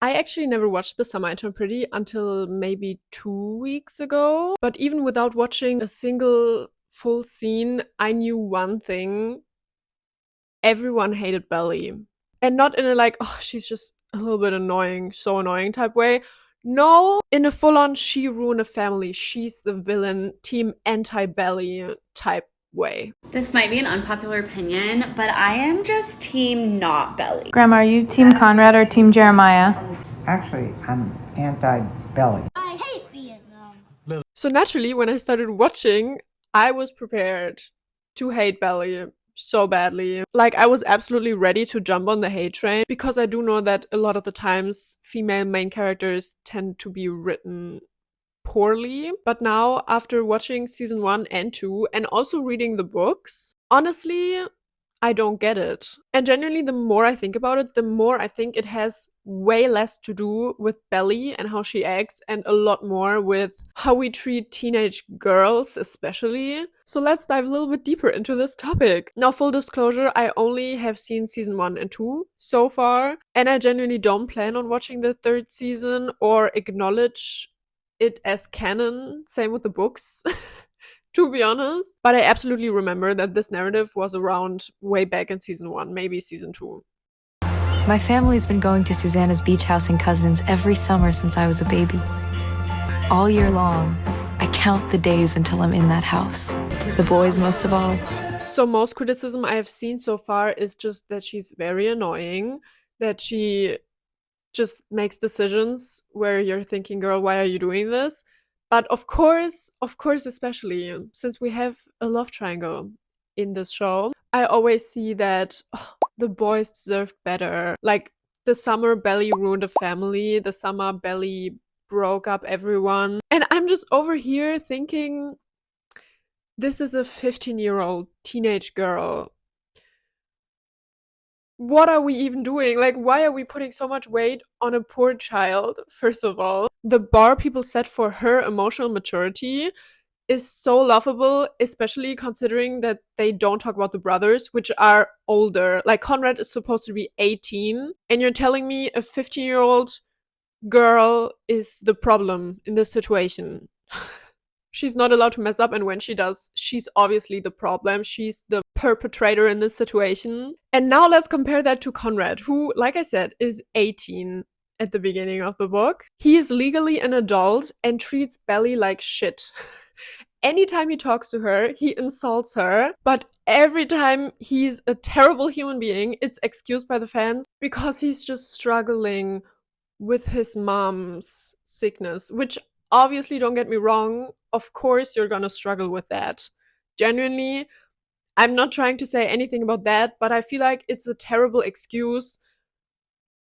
I actually never watched The Summer I Turned Pretty until maybe 2 weeks ago. But even without watching a single full scene, I knew one thing. Everyone hated Belly. And not in a like, oh, she's just a little bit annoying, so annoying type way. No, in a full on, she ruined a family. She's the villain, team anti Belly type way. This might be an unpopular opinion, but I am just team not Belly. Grandma, are you team Conrad or team Jeremiah? Actually, I'm anti-Belly. I hate Vietnam. So naturally, when I started watching, I was prepared to hate Belly so badly. Like, I was absolutely ready to jump on the hate train because I do know that a lot of the times female main characters tend to be written poorly. But now, after watching season 1 and 2 and also reading the books, honestly, I don't get it. And genuinely, the more I think about it, the more I think it has way less to do with Belly and how she acts, and a lot more with how we treat teenage girls, especially. So let's dive a little bit deeper into this topic. Now, full disclosure, I only have seen season 1 and 2 so far, and I genuinely don't plan on watching the third season or acknowledge it as canon. Same with the books. To be honest. But I absolutely remember that this narrative was around way back in season 1, maybe season 2. My family's been going to Susanna's beach house and cousins every summer since I was a baby. All year long, I count the days until I'm in that house. The boys most of all. So most criticism I have seen so far is just that she's very annoying, that she just makes decisions where you're thinking, girl, why are you doing this? But of course, especially since we have a love triangle in this show, I always see that the boys deserved better. Like, the summer Belly ruined a family, the summer Belly broke up everyone. And I'm just over here thinking, this is a 15-year-old teenage girl. What are we even doing? Like, why are we putting so much weight on a poor child? First of all, the bar people set for her emotional maturity is so laughable, especially considering that they don't talk about the brothers, which are older. Like, Conrad is supposed to be 18, and you're telling me a 15-year-old girl is the problem in this situation. She's not allowed to mess up, and when she does, she's obviously the problem. She's the perpetrator in this situation. And now let's compare that to Conrad, who, like I said, is 18 at the beginning of the book. He is legally an adult and treats Belly like shit. Anytime he talks to her, he insults her, but every time he's a terrible human being, it's excused by the fans because he's just struggling with his mom's sickness, which obviously, don't get me wrong, of course you're gonna struggle with that. Genuinely, I'm not trying to say anything about that, but I feel like it's a terrible excuse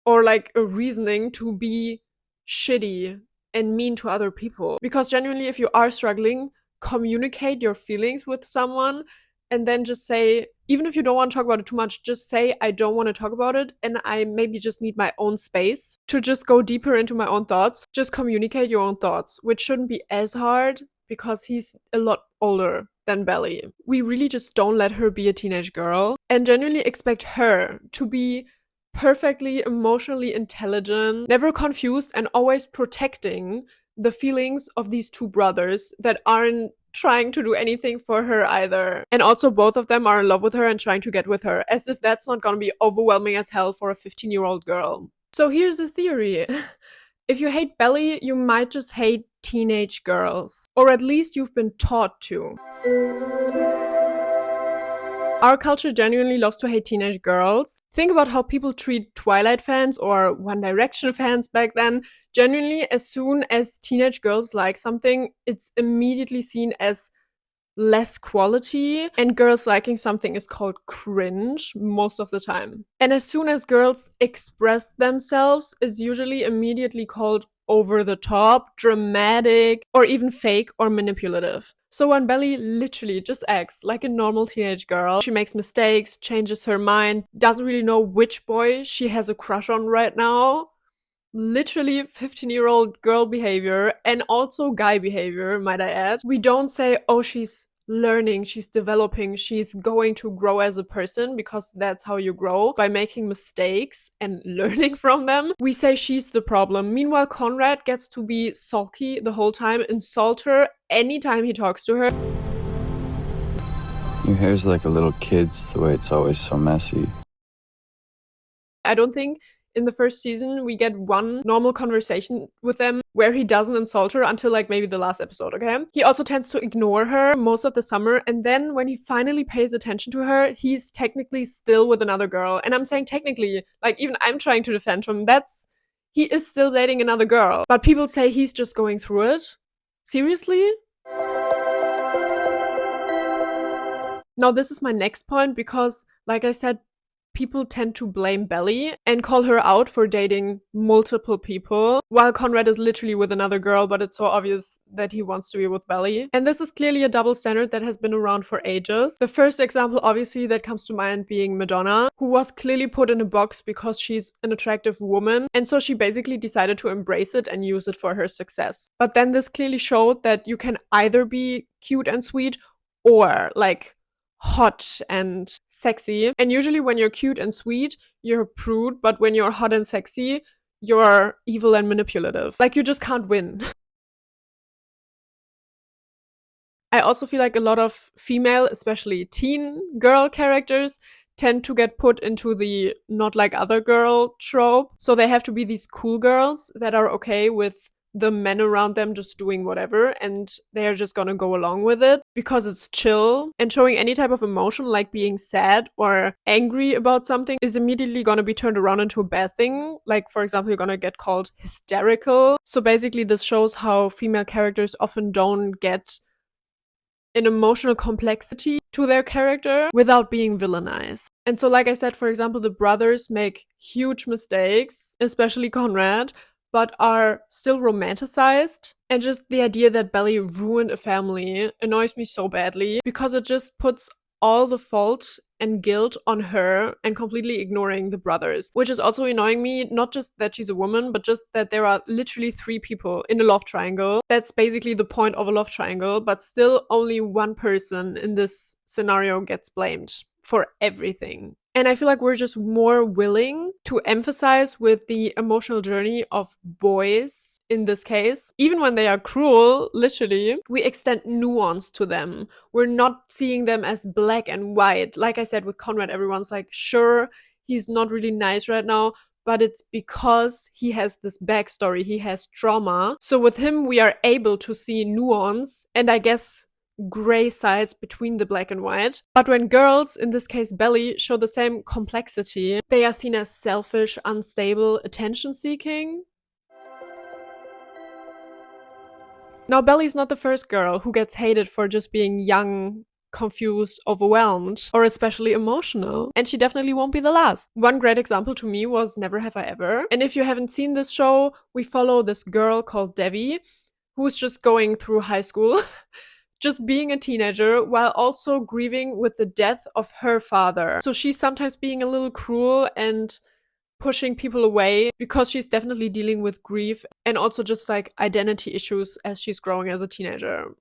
or like a reasoning to be shitty and mean to other people. Because genuinely, if you are struggling, communicate your feelings with someone and then just say, even if you don't want to talk about it too much, just say, I don't want to talk about it and I maybe just need my own space to just go deeper into my own thoughts. Just communicate your own thoughts, which shouldn't be as hard because he's a lot older than Belly. We really just don't let her be a teenage girl and genuinely expect her to be perfectly emotionally intelligent, never confused, and always protecting the feelings of these two brothers that aren't trying to do anything for her either. And also both of them are in love with her and trying to get with her, as if that's not gonna be overwhelming as hell for a 15-year-old girl. So here's a theory. If you hate Belly, you might just hate teenage girls. Or at least you've been taught to. Our culture genuinely loves to hate teenage girls. Think about how people treat Twilight fans or One Direction fans back then. Genuinely, as soon as teenage girls like something, it's immediately seen as less quality, and girls liking something is called cringe most of the time. And as soon as girls express themselves, it's usually immediately called over the top, dramatic, or even fake or manipulative. So when Belly literally just acts like a normal teenage girl, she makes mistakes, changes her mind, doesn't really know which boy she has a crush on right now. Literally 15-year-old girl behavior and also guy behavior, might I add. We don't say, oh, she's learning, she's developing, she's going to grow as a person, because that's how you grow, by making mistakes and learning from them. We say she's the problem. Meanwhile, Conrad gets to be sulky the whole time, insult her anytime he talks to her. Your hair's like a little kid's, the way it's always so messy. I don't think in the first season we get one normal conversation with them where he doesn't insult her until like maybe the last episode, okay? He also tends to ignore her most of the summer, and then when he finally pays attention to her, he's technically still with another girl. And I'm saying technically, like even I'm trying to defend him. He is still dating another girl. But people say he's just going through it. Seriously? Now this is my next point, because like I said, people tend to blame Belly and call her out for dating multiple people, while Conrad is literally with another girl, but it's so obvious that he wants to be with Belly. And this is clearly a double standard that has been around for ages. The first example, obviously, that comes to mind being Madonna, who was clearly put in a box because she's an attractive woman, and so she basically decided to embrace it and use it for her success. But then this clearly showed that you can either be cute and sweet or like hot and sexy. And usually when you're cute and sweet, you're a prude, but when you're hot and sexy, you're evil and manipulative. Like, you just can't win. I also feel like a lot of female, especially teen girl characters, tend to get put into the not like other girl trope. So they have to be these cool girls that are okay with the men around them just doing whatever, and they're just gonna go along with it because it's chill. And showing any type of emotion, like being sad or angry about something, is immediately gonna be turned around into a bad thing. Like, for example, you're gonna get called hysterical. So basically this shows how female characters often don't get an emotional complexity to their character without being villainized. And so, like I said, for example, the brothers make huge mistakes, especially Conrad, but are still romanticized. And just the idea that Belly ruined a family annoys me so badly, because it just puts all the fault and guilt on her and completely ignoring the brothers, which is also annoying me. Not just that she's a woman, but just that there are literally 3 people in a love triangle. That's basically the point of a love triangle, but still only one person in this scenario gets blamed for everything. And I feel like we're just more willing to emphasize with the emotional journey of boys in this case. Even when they are cruel, literally, we extend nuance to them. We're not seeing them as black and white. Like I said, with Conrad, everyone's like, sure, he's not really nice right now, but it's because he has this backstory, he has trauma. So with him, we are able to see nuance, and I guess gray sides between the black and white. But when girls, in this case Belly, show the same complexity, they are seen as selfish, unstable, attention-seeking. Now, Belly's not the first girl who gets hated for just being young, confused, overwhelmed, or especially emotional. And she definitely won't be the last. One great example to me was Never Have I Ever. And if you haven't seen this show, we follow this girl called Devi, who's just going through high school, just being a teenager, while also grieving with the death of her father. So she's sometimes being a little cruel and pushing people away because she's definitely dealing with grief and also just like identity issues as she's growing as a teenager.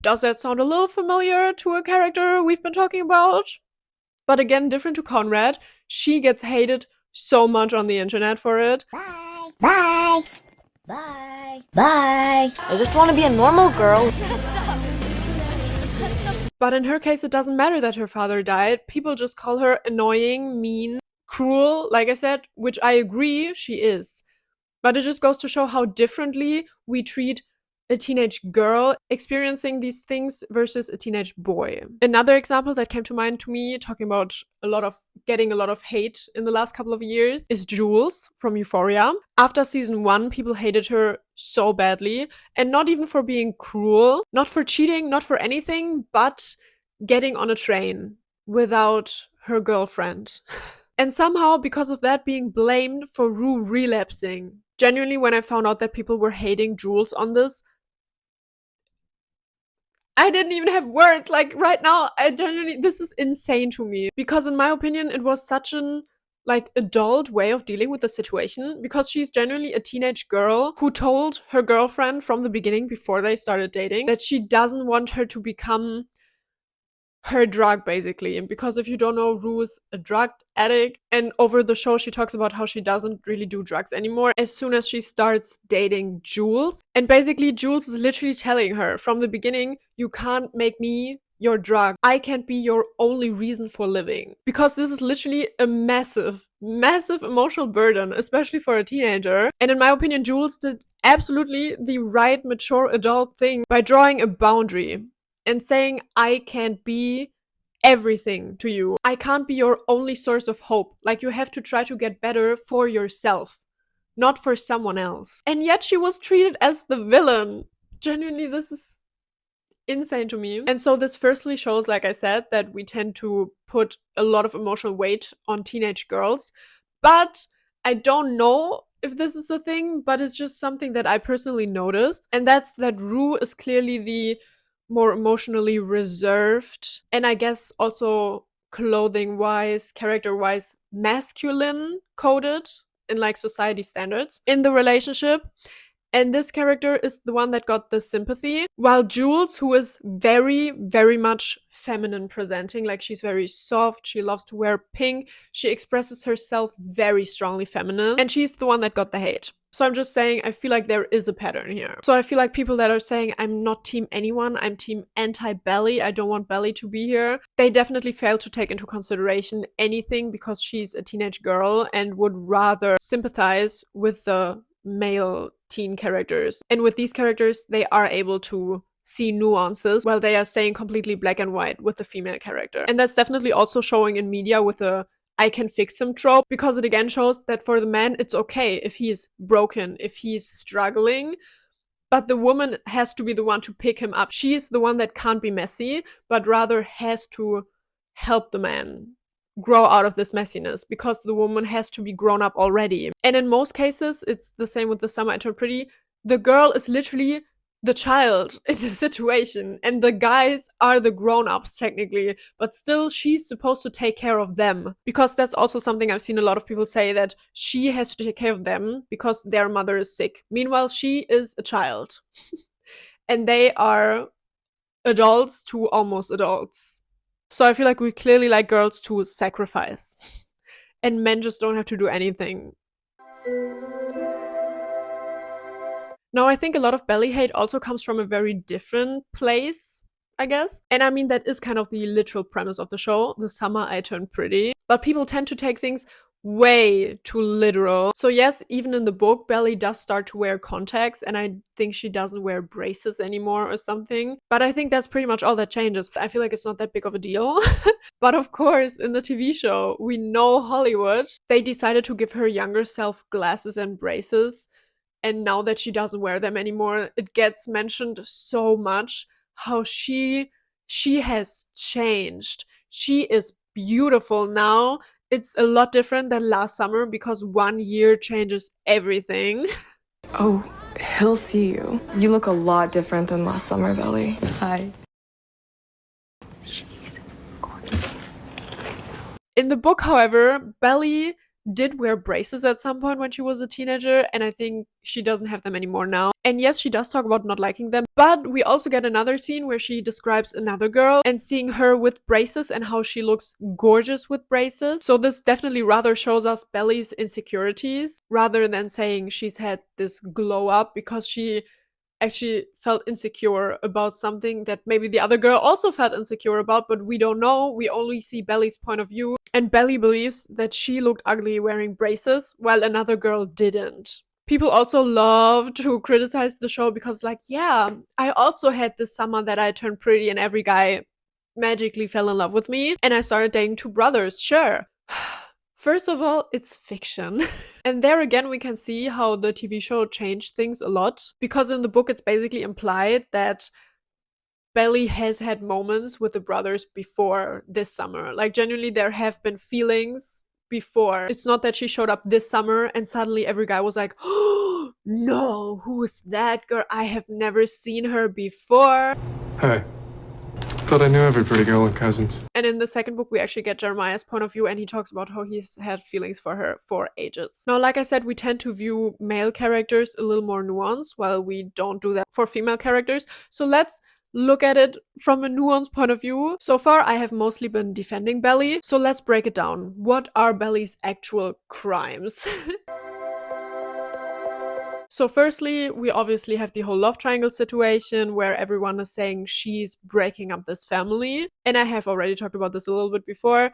Does that sound a little familiar to a character we've been talking about? But again, different to Conrad, she gets hated so much on the internet for it. Bye. Bye. Bye. Bye. I just want to be a normal girl. But in her case, it doesn't matter that her father died. People just call her annoying, mean, cruel, like I said, which I agree she is. But it just goes to show how differently we treat a teenage girl experiencing these things versus a teenage boy. Another example that came to mind to me, talking about getting a lot of hate in the last couple of years, is Jules from Euphoria. After season 1, people hated her so badly, and not even for being cruel, not for cheating, not for anything, but getting on a train without her girlfriend. And somehow, because of that, being blamed for Rue relapsing. Genuinely, when I found out that people were hating Jules on this, I didn't even have words. Like, right now, this is insane to me. Because in my opinion, it was such an like adult way of dealing with the situation, because she's genuinely a teenage girl who told her girlfriend from the beginning, before they started dating, that she doesn't want her to become her drug, basically. And because if you don't know, Rue's a drug addict, and over the show she talks about how she doesn't really do drugs anymore as soon as she starts dating Jules. And basically Jules is literally telling her from the beginning, you can't make me your drug. I can't be your only reason for living. Because this is literally a massive emotional burden, especially for a teenager. And in my opinion, Jules did absolutely the right mature adult thing by drawing a boundary and saying, I can't be everything to you. I can't be your only source of hope. Like, you have to try to get better for yourself, not for someone else. And yet she was treated as the villain. Genuinely, this is insane to me. And so this firstly shows, like I said, that we tend to put a lot of emotional weight on teenage girls. But I don't know if this is a thing, but it's just something that I personally noticed. And that's that Rue is clearly the more emotionally reserved, and I guess also clothing wise, character wise, masculine coded in like society standards in the relationship. And this character is the one that got the sympathy, while Jules, who is very, very much feminine presenting, like she's very soft, she loves to wear pink, she expresses herself very strongly feminine, and she's the one that got the hate. So I'm just saying, I feel like there is a pattern here. So I feel like people that are saying, I'm not team anyone, I'm team anti-Belly, I don't want Belly to be here, they definitely fail to take into consideration anything because she's a teenage girl and would rather sympathize with the male teen characters. And with these characters, they are able to see nuances while they are staying completely black and white with the female character. And that's definitely also showing in media with the I can fix him trope, because it again shows that for the man, it's okay if he's broken, if he's struggling, but the woman has to be the one to pick him up. She's the one that can't be messy, but rather has to help the man grow out of this messiness, because the woman has to be grown up already. And in most cases, it's the same with The Summer I Turned Pretty. The girl is literally the child in the situation, and the guys are the grown-ups technically, but still she's supposed to take care of them, because that's also something I've seen a lot of people say, that she has to take care of them because their mother is sick. Meanwhile, she is a child and they are adults to almost adults. So I feel like we clearly like girls to sacrifice and men just don't have to do anything. Now, I think a lot of belly hate also comes from a very different place, I guess. And I mean, that is kind of the literal premise of the show, The Summer I Turned Pretty. But people tend to take things way too literal. So yes, even in the book, Belly does start to wear contacts, and I think she doesn't wear braces anymore or something. But I think that's pretty much all that changes. I feel like it's not that big of a deal. But of course, in the TV show, we know Hollywood. They decided to give her younger self glasses and braces. And now that she doesn't wear them anymore, it gets mentioned so much how she has changed. She is beautiful now. It's a lot different than last summer because 1 year changes everything. Oh, he'll see you. You look a lot different than last summer, Belly. Hi. She's gorgeous. In the book, however, Belly did wear braces at some point when she was a teenager, and I think she doesn't have them anymore now. And yes, she does talk about not liking them, but we also get another scene where she describes another girl and seeing her with braces and how she looks gorgeous with braces. So this definitely rather shows us Belly's insecurities rather than saying she's had this glow up because she actually felt insecure about something that maybe the other girl also felt insecure about, but we don't know. We only see Belly's point of view. And Belly believes that she looked ugly wearing braces while another girl didn't. People also love to criticize the show because, like, yeah, I also had this summer that I turned pretty and every guy magically fell in love with me and I started dating two brothers, sure. First of all, it's fiction. And there again, we can see how the TV show changed things a lot. Because in the book, it's basically implied that Belly has had moments with the brothers before this summer. Like, genuinely, there have been feelings before. It's not that she showed up this summer and suddenly every guy was like, oh, no, who's that girl? I have never seen her before. Hey. Thought I knew every pretty girl in Cousins. And in the second book, we actually get Jeremiah's point of view, and he talks about how he's had feelings for her for ages. Now, like I said, we tend to view male characters a little more nuanced, while we don't do that for female characters. So let's look at it from a nuanced point of view. So far, I have mostly been defending Belly. So let's break it down. What are Belly's actual crimes? So firstly, we obviously have the whole love triangle situation where everyone is saying she's breaking up this family. And I have already talked about this a little bit before.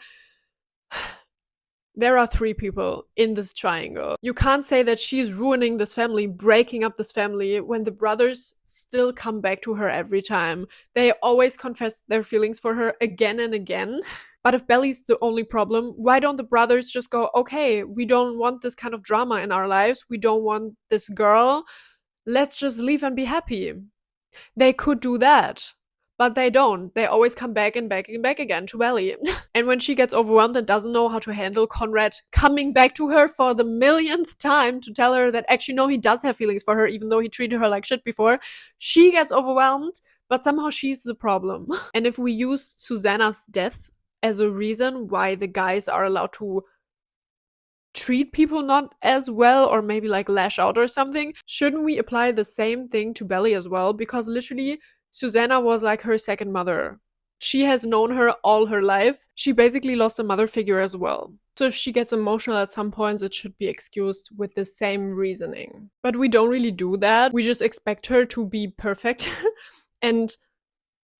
There are 3 people in this triangle. You can't say that she's ruining this family, breaking up this family, when the brothers still come back to her every time. They always confess their feelings for her again and again. But if Belly's the only problem, why don't the brothers just go, okay, we don't want this kind of drama in our lives. We don't want this girl. Let's just leave and be happy. They could do that. But they don't. They always come back and back and back again to Belly. And when she gets overwhelmed and doesn't know how to handle Conrad coming back to her for the millionth time to tell her that actually, no, he does have feelings for her, even though he treated her like shit before, she gets overwhelmed, but somehow she's the problem. And if we use Susanna's death as a reason why the guys are allowed to treat people not as well, or maybe like lash out or something, shouldn't we apply the same thing to Belly as well? Because literally, Susanna was like her second mother. She has known her all her life. She basically lost a mother figure as well. So if she gets emotional at some points, it should be excused with the same reasoning. But we don't really do that. We just expect her to be perfect and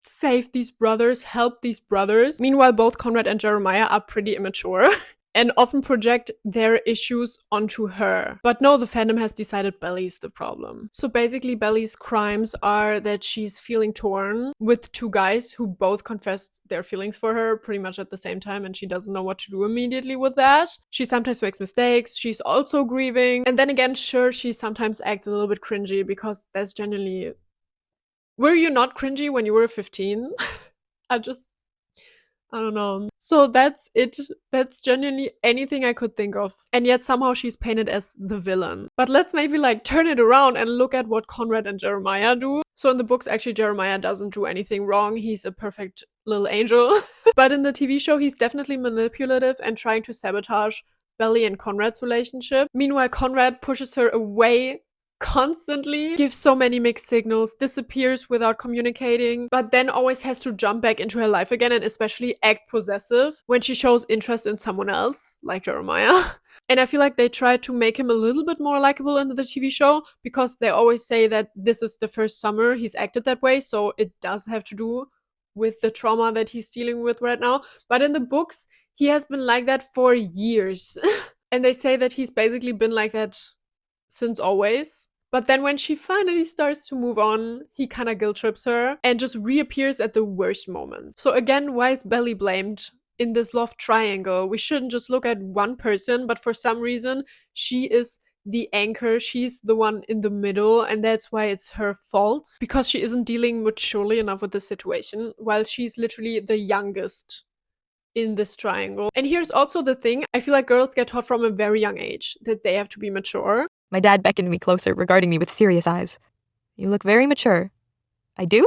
save these brothers, help these brothers. Meanwhile, both Conrad and Jeremiah are pretty immature and often project their issues onto her. But no, the fandom has decided Belly's the problem. So basically, Belly's crimes are that she's feeling torn with 2 guys who both confessed their feelings for her pretty much at the same time, and she doesn't know what to do immediately with that. She sometimes makes mistakes, she's also grieving. And then again, sure, she sometimes acts a little bit cringy, because that's genuinely... Were you not cringy when you were 15? I don't know. So that's it. That's genuinely anything I could think of. And yet somehow she's painted as the villain. But let's maybe like turn it around and look at what Conrad and Jeremiah do. So in the books, actually, Jeremiah doesn't do anything wrong. He's a perfect little angel. But in the TV show, he's definitely manipulative and trying to sabotage Belly and Conrad's relationship. Meanwhile, Conrad pushes her away constantly, gives so many mixed signals, disappears without communicating, but then always has to jump back into her life again, and especially act possessive when she shows interest in someone else, like Jeremiah. And I feel like they tried to make him a little bit more likable in the TV show, because they always say that this is the first summer he's acted that way, so it does have to do with the trauma that he's dealing with right now. But in the books, he has been like that for years. And they say that he's basically been like that since always. But then when she finally starts to move on, he kind of guilt trips her and just reappears at the worst moments. So again, why is Belly blamed in this love triangle? We shouldn't just look at one person, but for some reason, she is the anchor. She's the one in the middle, and that's why it's her fault, because she isn't dealing maturely enough with the situation, while she's literally the youngest in this triangle. And here's also the thing, I feel like girls get taught from a very young age that they have to be mature. My dad beckoned me closer, regarding me with serious eyes. You look very mature. I do?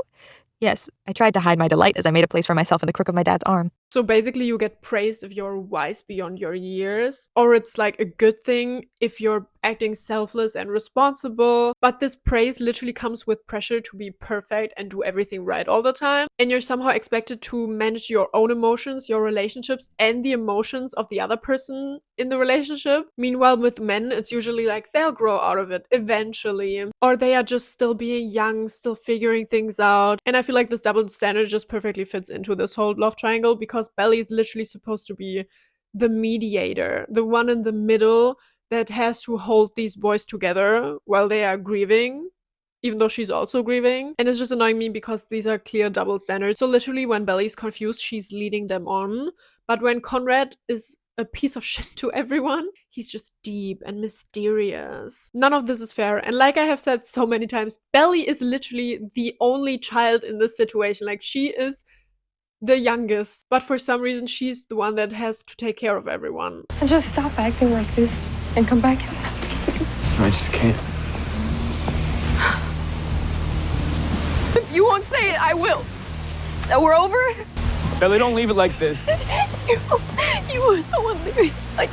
Yes, I tried to hide my delight as I made a place for myself in the crook of my dad's arm. So basically you get praised if you're wise beyond your years, or it's like a good thing if you're acting selfless and responsible. But this praise literally comes with pressure to be perfect and do everything right all the time. And you're somehow expected to manage your own emotions, your relationships, and the emotions of the other person in the relationship. Meanwhile, with men, it's usually like they'll grow out of it eventually, or they are just still being young, still figuring things out. And I feel like this double standard just perfectly fits into this whole love triangle, because Belly is literally supposed to be the mediator, the one in the middle that has to hold these boys together while they are grieving, even though she's also grieving. And it's just annoying me because these are clear double standards. So literally when Belly's confused, she's leading them on. But when Conrad is a piece of shit to everyone, he's just deep and mysterious. None of this is fair. And like I have said so many times, Belly is literally the only child in this situation. Like, she is the youngest, but for some reason she's the one that has to take care of everyone. And just stop acting like this and come back inside. I just can't. If you won't say it, I will. We're over? Belly, don't leave it like this. You were the one leaving like.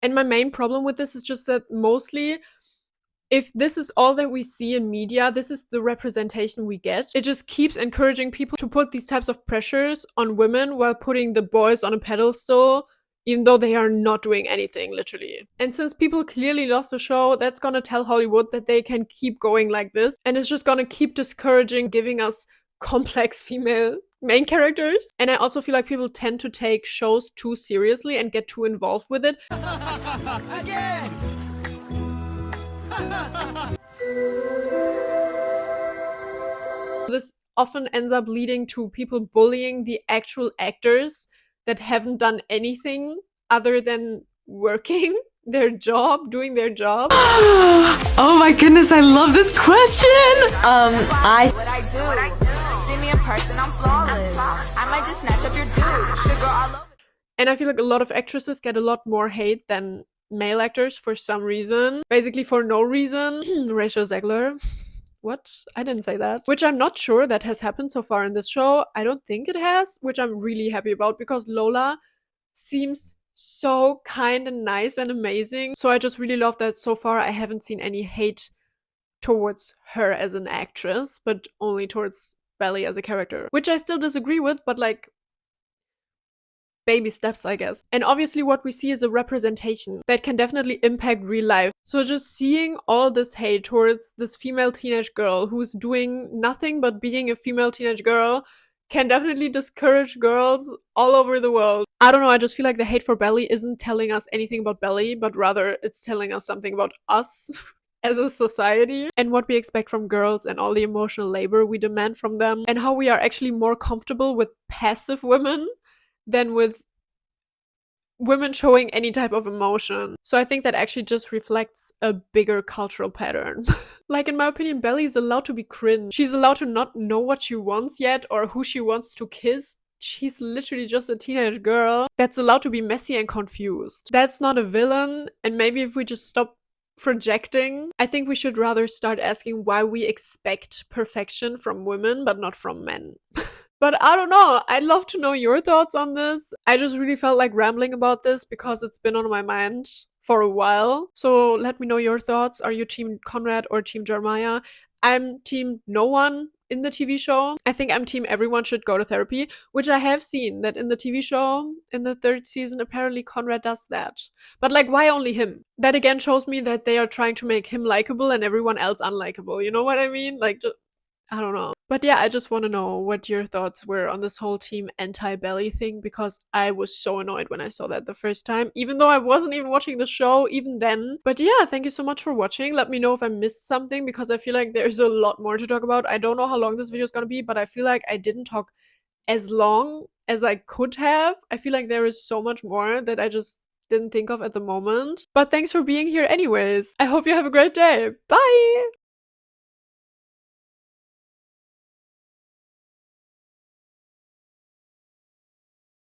And my main problem with this is just that mostly, if this is all that we see in media, this is the representation we get. It just keeps encouraging people to put these types of pressures on women while putting the boys on a pedestal, even though they are not doing anything, literally. And since people clearly love the show, that's gonna tell Hollywood that they can keep going like this. And it's just gonna keep discouraging, giving us complex female main characters. And I also feel like people tend to take shows too seriously and get too involved with it. This often ends up leading to people bullying the actual actors that haven't done anything other than working their job, doing their job. Oh my goodness, I love this question! What I do. See me in person, I'm flawless. I might just snatch up your dude. Sugar all over. And I feel like a lot of actresses get a lot more hate than male actors for some reason. Basically for no reason. Rachel Zegler. What? I didn't say that. Which I'm not sure that has happened so far in this show. I don't think it has, which I'm really happy about because Lola seems so kind and nice and amazing. So I just really love that so far I haven't seen any hate towards her as an actress, but only towards Belly as a character. Which I still disagree with, but like, baby steps, I guess. And obviously what we see is a representation that can definitely impact real life. So just seeing all this hate towards this female teenage girl who's doing nothing but being a female teenage girl can definitely discourage girls all over the world. I don't know, I just feel like the hate for Belly isn't telling us anything about Belly, but rather it's telling us something about us as a society and what we expect from girls and all the emotional labor we demand from them and how we are actually more comfortable with passive women than with women showing any type of emotion. So I think that actually just reflects a bigger cultural pattern. Like in my opinion, Belly is allowed to be cringe. She's allowed to not know what she wants yet or who she wants to kiss. She's literally just a teenage girl that's allowed to be messy and confused. That's not a villain, and maybe if we just stop projecting, I think we should rather start asking why we expect perfection from women but not from men. But I don't know, I'd love to know your thoughts on this. I just really felt like rambling about this because it's been on my mind for a while. So let me know your thoughts. Are you team Conrad or team Jeremiah? I'm team no one in the TV show. I think I'm team everyone should go to therapy, which I have seen that in the TV show in the 3rd season, apparently Conrad does that. But like, why only him? That again shows me that they are trying to make him likable and everyone else unlikable. You know what I mean? Like, I don't know. But yeah, I just want to know what your thoughts were on this whole team anti-Belly thing, because I was so annoyed when I saw that the first time, even though I wasn't even watching the show even then. But yeah, thank you so much for watching. Let me know if I missed something, because I feel like there's a lot more to talk about. I don't know how long this video is gonna be, but I feel like I didn't talk as long as I could have. I feel like there is so much more that I just didn't think of at the moment. But thanks for being here anyways. I hope you have a great day. Bye!